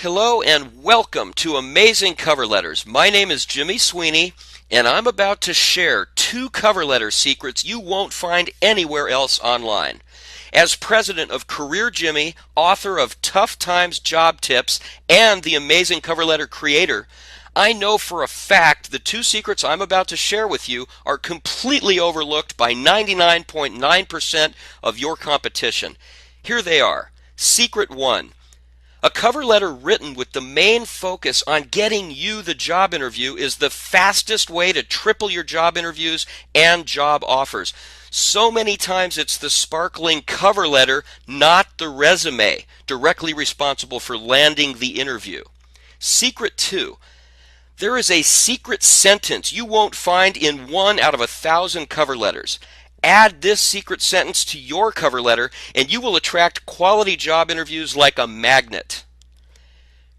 Hello and welcome to Amazing Cover Letters. My name is Jimmy Sweeney, and I'm about to share 2 cover letter secrets you won't find anywhere else online. As president of Career Jimmy, author of Tough Times Job Tips, and the Amazing Cover Letter creator, I know for a fact the 2 secrets I'm about to share with you are completely overlooked by 99.9% of your competition. Here they are. Secret 1. A cover letter written with the main focus on getting you the job interview is the fastest way to triple your job interviews and job offers. So many times it's the sparkling cover letter, not the resume, directly responsible for landing the interview. Secret 2. There is a secret sentence you won't find in 1 out of 1,000 cover letters. Add this secret sentence to your cover letter and you will attract quality job interviews like a magnet.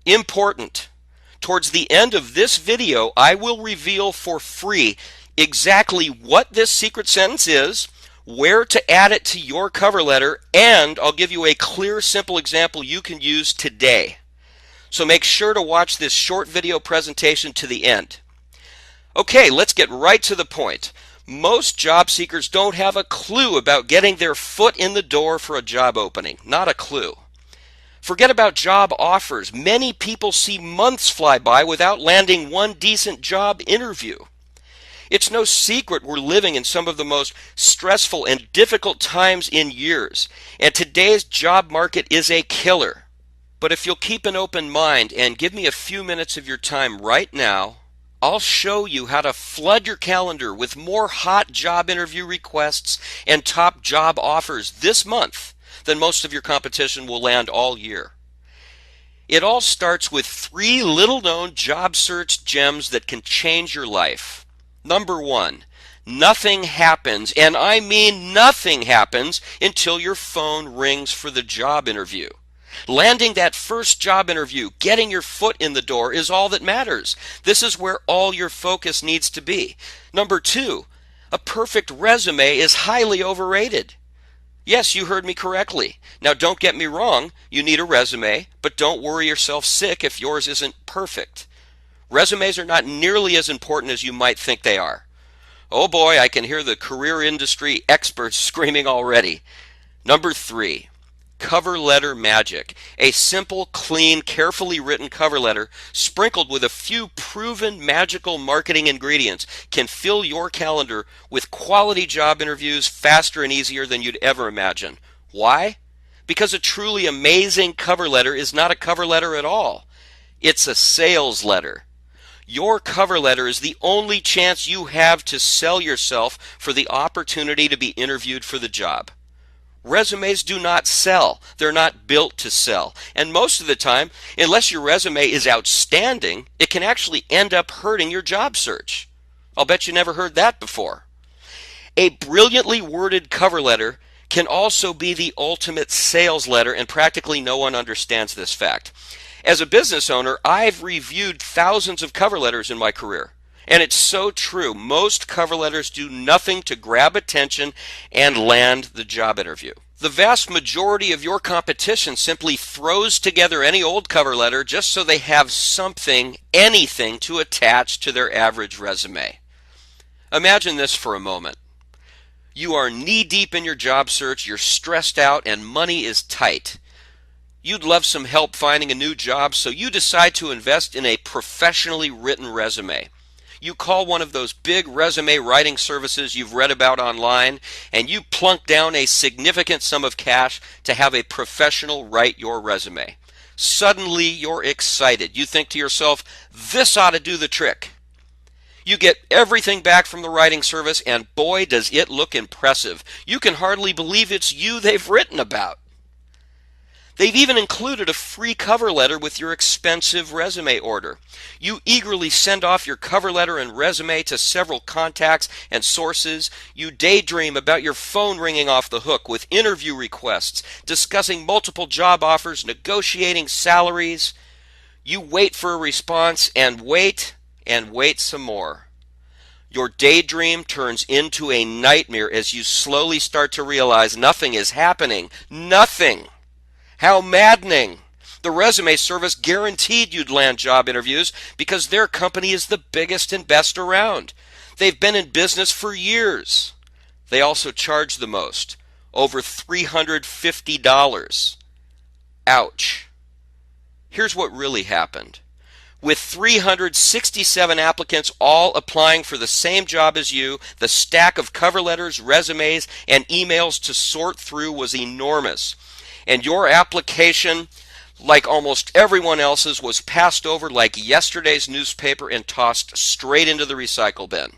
Important. Towards the end of this video, I will reveal for free exactly what this secret sentence is, where to add it to your cover letter, and I'll give you a clear, simple example you can use today. So make sure to watch this short video presentation to the end. Okay, let's get right to the point. Most job seekers don't have a clue about getting their foot in the door for a job opening. Not a clue. Forget about job offers. Many people see months fly by without landing one decent job interview. It's no secret we're living in some of the most stressful and difficult times in years, and today's job market is a killer. But if you'll keep an open mind and give me a few minutes of your time right now, I'll show you how to flood your calendar with more hot job interview requests and top job offers this month than most of your competition will land all year. It all starts with 3 little-known job search gems that can change your life. Number 1, nothing happens, and I mean nothing happens, until your phone rings for the job interview. Landing that first job interview, getting your foot in the door, is all that matters. This is where all your focus needs to be. Number 2, a perfect resume is highly overrated. Yes, you heard me correctly. Now don't get me wrong, you need a resume, but don't worry yourself sick if yours isn't perfect. Resumes are not nearly as important as you might think they are. Oh boy, I can hear the career industry experts screaming already. Number 3. Cover letter magic. A simple, clean, carefully written cover letter sprinkled with a few proven magical marketing ingredients can fill your calendar with quality job interviews faster and easier than you'd ever imagine. Why? Because a truly amazing cover letter is not a cover letter at all. It's a sales letter. Your cover letter is the only chance you have to sell yourself for the opportunity to be interviewed for the job. Resumes do not sell. They're not built to sell. And most of the time, unless your resume is outstanding, it can actually end up hurting your job search. I'll bet you never heard that before. A brilliantly worded cover letter can also be the ultimate sales letter, and practically no one understands this fact. As a business owner, I've reviewed thousands of cover letters in my career. And it's so true. Most cover letters do nothing to grab attention and land the job interview. The vast majority of your competition simply throws together any old cover letter just so they have something, anything, to attach to their average resume. Imagine this for a moment. You are knee-deep in your job search, you're stressed out, and money is tight. You'd love some help finding a new job, so you decide to invest in a professionally written resume. You call one of those big resume writing services you've read about online, and you plunk down a significant sum of cash to have a professional write your resume. Suddenly you're excited. You think to yourself, this ought to do the trick. You get everything back from the writing service, and boy, does it look impressive. You can hardly believe it's you they've written about. They've even included a free cover letter with your expensive resume order. You eagerly send off your cover letter and resume to several contacts and sources. You daydream about your phone ringing off the hook with interview requests, discussing multiple job offers, negotiating salaries. You wait for a response and wait some more. Your daydream turns into a nightmare as you slowly start to realize nothing is happening. Nothing! How maddening! The resume service guaranteed you'd land job interviews because their company is the biggest and best around. They've been in business for years. They also charge the most, over $350. Ouch. Here's what really happened. With 367 applicants all applying for the same job as you, the stack of cover letters, resumes, and emails to sort through was enormous. And your application, like almost everyone else's, was passed over like yesterday's newspaper and tossed straight into the recycle bin.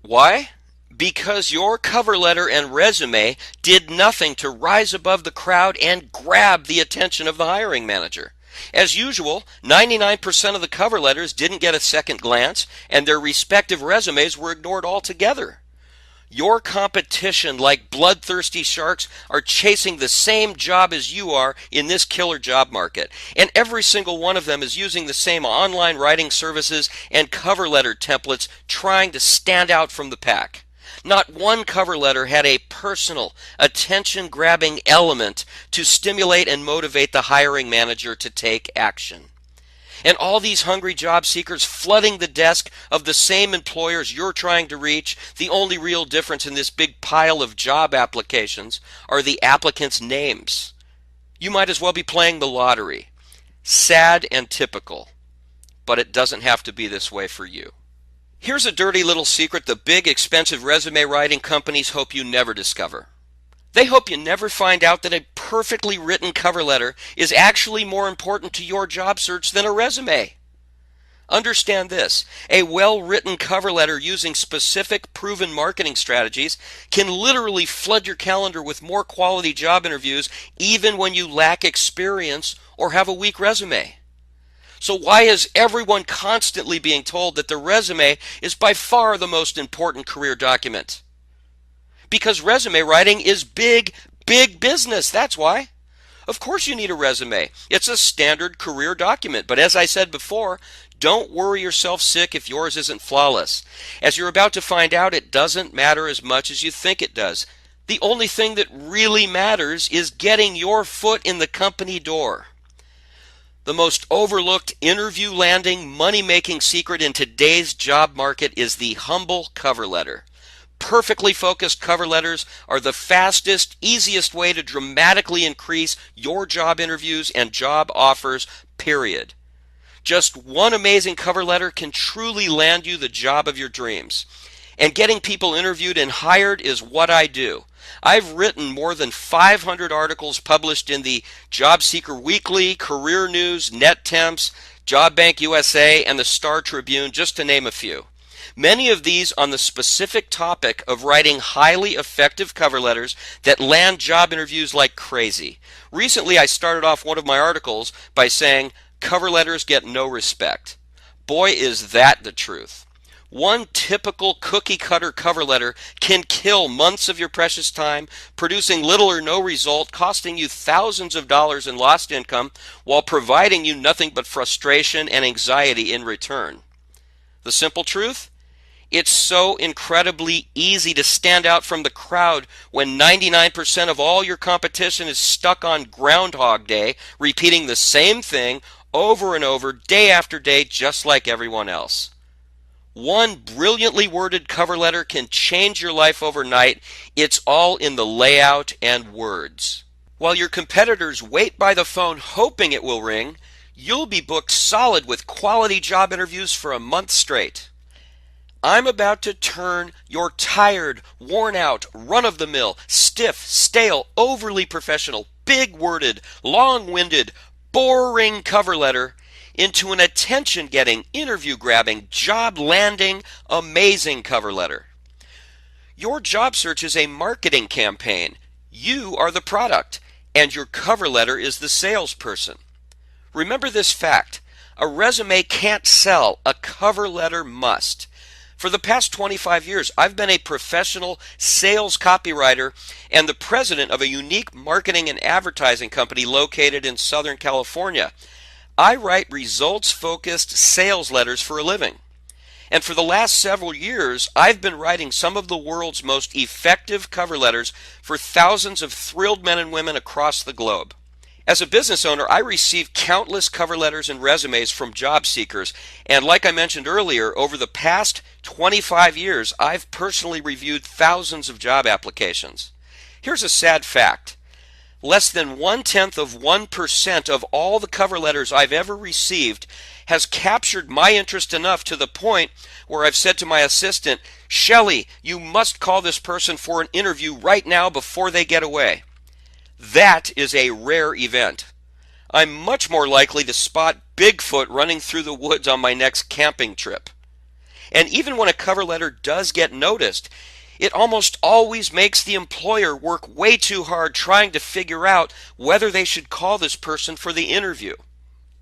Why? Because your cover letter and resume did nothing to rise above the crowd and grab the attention of the hiring manager. As usual, 99% of the cover letters didn't get a second glance, and their respective resumes were ignored altogether. Your competition, like bloodthirsty sharks, are chasing the same job as you are in this killer job market, and every single one of them is using the same online writing services and cover letter templates, trying to stand out from the pack. Not one cover letter had a personal, attention-grabbing element to stimulate and motivate the hiring manager to take action. And all these hungry job seekers flooding the desk of the same employers you're trying to reach, the only real difference in this big pile of job applications are the applicants' names. You might as well be playing the lottery. Sad and typical, but it doesn't have to be this way for you. Here's a dirty little secret the big, expensive resume writing companies hope you never discover. They hope you never find out that a perfectly written cover letter is actually more important to your job search than a resume. Understand this: a well-written cover letter using specific, proven marketing strategies can literally flood your calendar with more quality job interviews even when you lack experience or have a weak resume. So why is everyone constantly being told that the resume is by far the most important career document? Because resume writing is big, big business. That's why. Of course you need a resume. It's a standard career document. But as I said before, don't worry yourself sick if yours isn't flawless. As you're about to find out, it doesn't matter as much as you think it does. The only thing that really matters is getting your foot in the company door. The most overlooked interview landing, money-making secret in today's job market is the humble cover letter. Perfectly focused cover letters are the fastest, easiest way to dramatically increase your job interviews and job offers, period. Just one amazing cover letter can truly land you the job of your dreams. And getting people interviewed and hired is what I do. I've written more than 500 articles published in the Job Seeker Weekly, Career News, NetTemps, Job Bank USA, and the Star Tribune, just to name a few. Many of these on the specific topic of writing highly effective cover letters that land job interviews like crazy. Recently, I started off one of my articles by saying, cover letters get no respect. Boy, is that the truth. One typical cookie-cutter cover letter can kill months of your precious time, producing little or no result, costing you thousands of dollars in lost income, while providing you nothing but frustration and anxiety in return. The simple truth? It's so incredibly easy to stand out from the crowd when 99% of all your competition is stuck on Groundhog Day, repeating the same thing over and over, day after day, just like everyone else. One brilliantly worded cover letter can change your life overnight. It's all in the layout and words. While your competitors wait by the phone hoping it will ring, you'll be booked solid with quality job interviews for a month straight. I'm about to turn your tired, worn-out, run-of-the-mill, stiff, stale, overly professional, big-worded, long-winded, boring cover letter into an attention-getting, interview-grabbing, job-landing, amazing cover letter. Your job search is a marketing campaign. You are the product, and your cover letter is the salesperson. Remember this fact: a resume can't sell, a cover letter must. For the past 25 years, I've been a professional sales copywriter and the president of a unique marketing and advertising company located in Southern California. I write results-focused sales letters for a living. And for the last several years, I've been writing some of the world's most effective cover letters for thousands of thrilled men and women across the globe. As a business owner, I receive countless cover letters and resumes from job seekers, and like I mentioned earlier, over the past 25 years, I've personally reviewed thousands of job applications. Here's a sad fact. Less than 0.1% of all the cover letters I've ever received has captured my interest enough to the point where I've said to my assistant, "Shelley, you must call this person for an interview right now before they get away." That is a rare event. I'm much more likely to spot Bigfoot running through the woods on my next camping trip. And even when a cover letter does get noticed, it almost always makes the employer work way too hard trying to figure out whether they should call this person for the interview.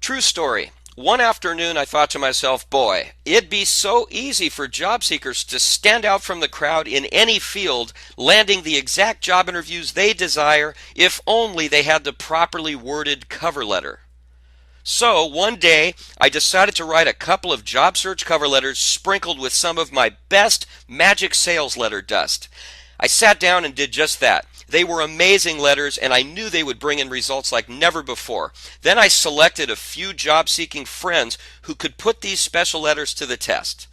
True story. One afternoon I thought to myself, boy, it'd be so easy for job seekers to stand out from the crowd in any field, landing the exact job interviews they desire if only they had the properly worded cover letter. So one day I decided to write a couple of job search cover letters sprinkled with some of my best magic sales letter dust. I sat down and did just that. They were amazing letters, and I knew they would bring in results like never before. Then I selected a few job-seeking friends who could put these special letters to the test.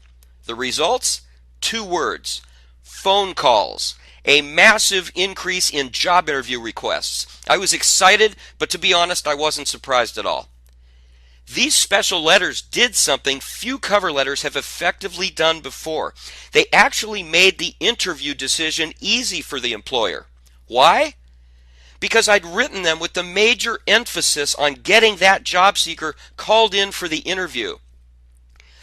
The results? 2 words. Phone calls. A massive increase in job interview requests. I was excited, but to be honest, I wasn't surprised at all. These special letters did something few cover letters have effectively done before. They actually made the interview decision easy for the employer. Why? Because I'd written them with the major emphasis on getting that job seeker called in for the interview.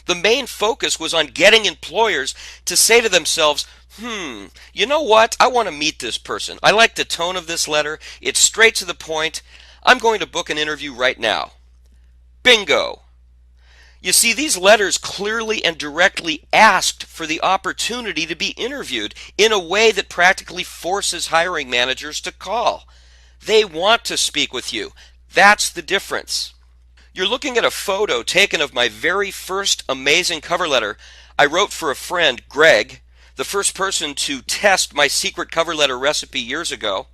The main focus was on getting employers to say to themselves, you know what? I want to meet this person. I like the tone of this letter. It's straight to the point. I'm going to book an interview right now. Bingo! You see, these letters clearly and directly asked for the opportunity to be interviewed in a way that practically forces hiring managers to call. They want to speak with you. That's the difference. You're looking at a photo taken of my very first amazing cover letter I wrote for a friend, Greg, the first person to test my secret cover letter recipe years ago.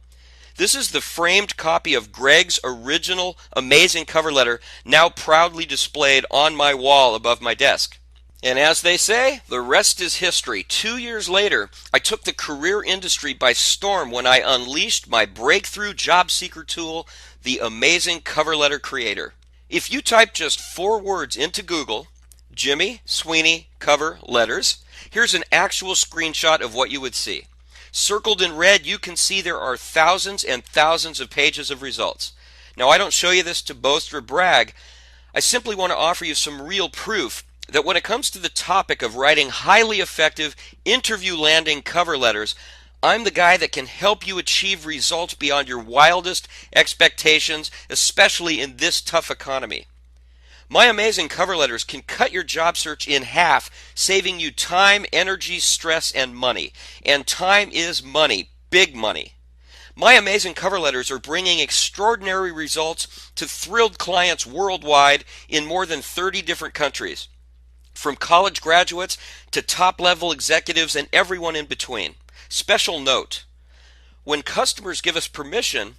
This is the framed copy of Greg's original amazing cover letter, now proudly displayed on my wall above my desk. And as they say, the rest is history. 2 years later, I took the career industry by storm when I unleashed my breakthrough job seeker tool, the Amazing Cover Letter Creator. If you type just 4 words into Google, Jimmy Sweeney cover letters, here's an actual screenshot of what you would see. Circled in red, you can see there are thousands and thousands of pages of results. Now, I don't show you this to boast or brag. I simply want to offer you some real proof that when it comes to the topic of writing highly effective interview landing cover letters, I'm the guy that can help you achieve results beyond your wildest expectations, especially in this tough economy. My amazing cover letters can cut your job search in half, saving you time, energy, stress, and money. And time is money, big money. My amazing cover letters are bringing extraordinary results to thrilled clients worldwide in more than 30 different countries, from college graduates to top-level executives and everyone in between. Special note, when customers give us permission,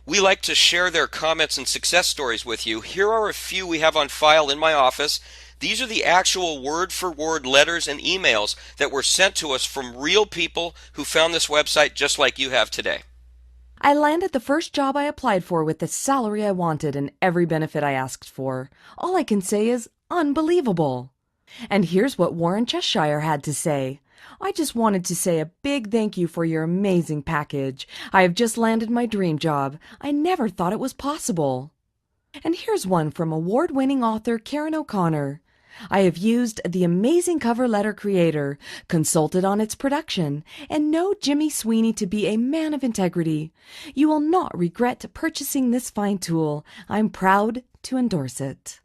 we like to share their comments and success stories with you. Here are a few we have on file in my office. These are the actual word-for-word letters and emails that were sent to us from real people who found this website just like you have today. I landed the first job I applied for with the salary I wanted and every benefit I asked for. All I can say is unbelievable. And here's what Warren Cheshire had to say. I just wanted to say a big thank you for your amazing package. I have just landed my dream job. I never thought it was possible. And here's one from award-winning author Karen O'Connor. I have used the Amazing Cover Letter Creator, consulted on its production, and know Jimmy Sweeney to be a man of integrity. You will not regret purchasing this fine tool. I'm proud to endorse it.